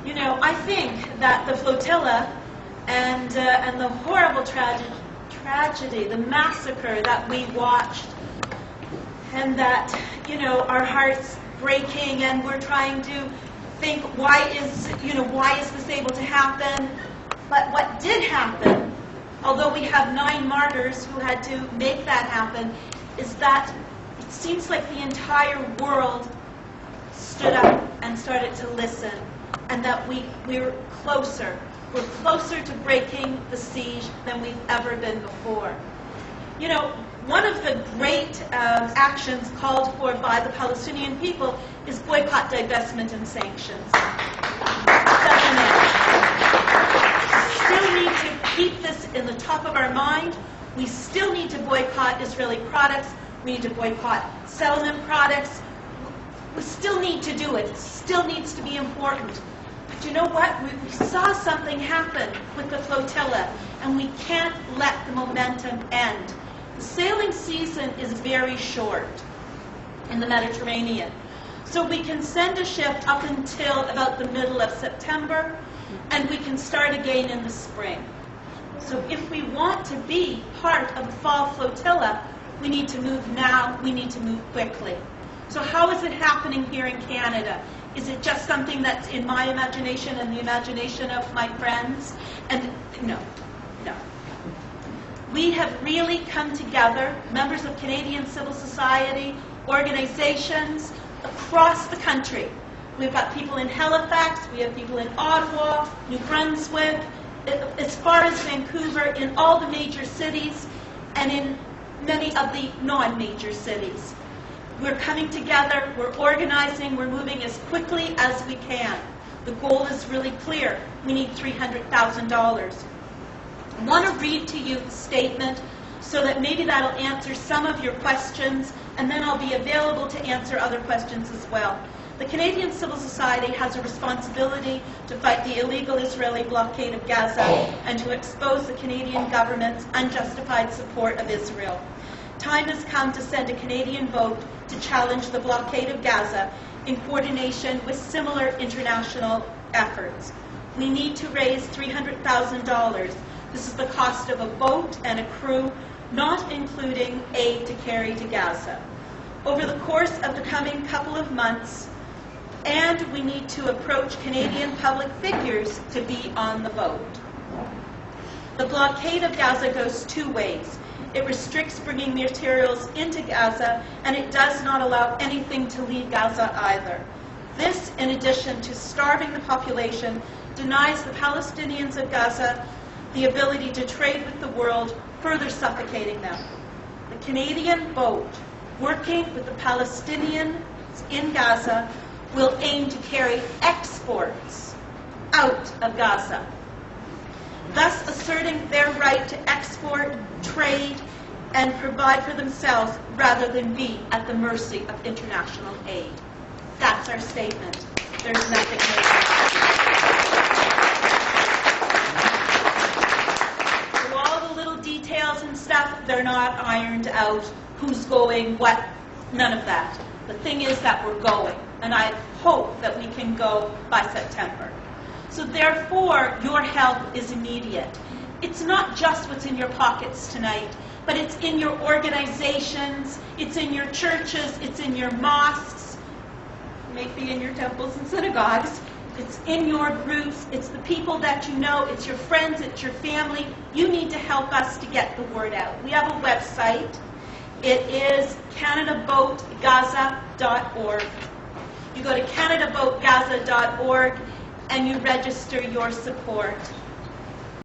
You know, I think that the flotilla and the horrible tragedy, the massacre that we watched, and that, you know, our hearts breaking, and we're trying to think, why is this able to happen? But what did happen, although we have 9 martyrs who had to make that happen, is that it seems like the entire world stood up and started to listen, and that we're closer. We're closer to breaking the siege than we've ever been before. You know, one of the great actions called for by the Palestinian people is boycott, divestment, and sanctions. Still need to keep this in the top of our mind. We still need to boycott Israeli products. We need to boycott settlement products. We still need to do it. It still needs to be important. But you know what? We saw something happen with the flotilla, and we can't let the momentum end. The sailing season is very short in the Mediterranean. So we can send a ship up until about the middle of September, and we can start again in the spring. So if we want to be part of the fall flotilla, we need to move now, we need to move quickly. So how is it happening here in Canada? Is it just something that's in my imagination and the imagination of my friends? And no. We have really come together, members of Canadian civil society, organizations across the country. We've got people in Halifax, we have people in Ottawa, New Brunswick, as far as Vancouver, in all the major cities, and in many of the non-major cities. We're coming together, we're organizing, we're moving as quickly as we can. The goal is really clear. We need $300,000. I want to read to you the statement so that maybe that'll answer some of your questions, and then I'll be available to answer other questions as well. The Canadian Civil Society has a responsibility to fight the illegal Israeli blockade of Gaza and to expose the Canadian government's unjustified support of Israel. Time has come to send a Canadian vote to challenge the blockade of Gaza in coordination with similar international efforts. We need to raise $300,000. This is the cost of a boat and a crew, not including aid to carry to Gaza. Over the course of the coming couple of months, and we need to approach Canadian public figures to be on the boat. The blockade of Gaza goes 2 ways. It restricts bringing materials into Gaza, and it does not allow anything to leave Gaza either. This, in addition to starving the population, denies the Palestinians of Gaza the ability to trade with the world, further suffocating them. The Canadian boat, working with the Palestinians in Gaza, will aim to carry exports out of Gaza, thus asserting their right to export, trade, and provide for themselves rather than be at the mercy of international aid. That's our statement. There's nothing more. So all the little details and stuff, they're not ironed out. Who's going, what, none of that. The thing is that we're going, and I hope that we can go by September. So therefore, your help is immediate. It's not just what's in your pockets tonight, but it's in your organizations, it's in your churches, it's in your mosques, maybe in your temples and synagogues, it's in your groups, it's the people that you know, it's your friends, it's your family. You need to help us to get the word out. We have a website. It is CanadaBoatGaza.org. You go to CanadaBoatGaza.org and you register your support.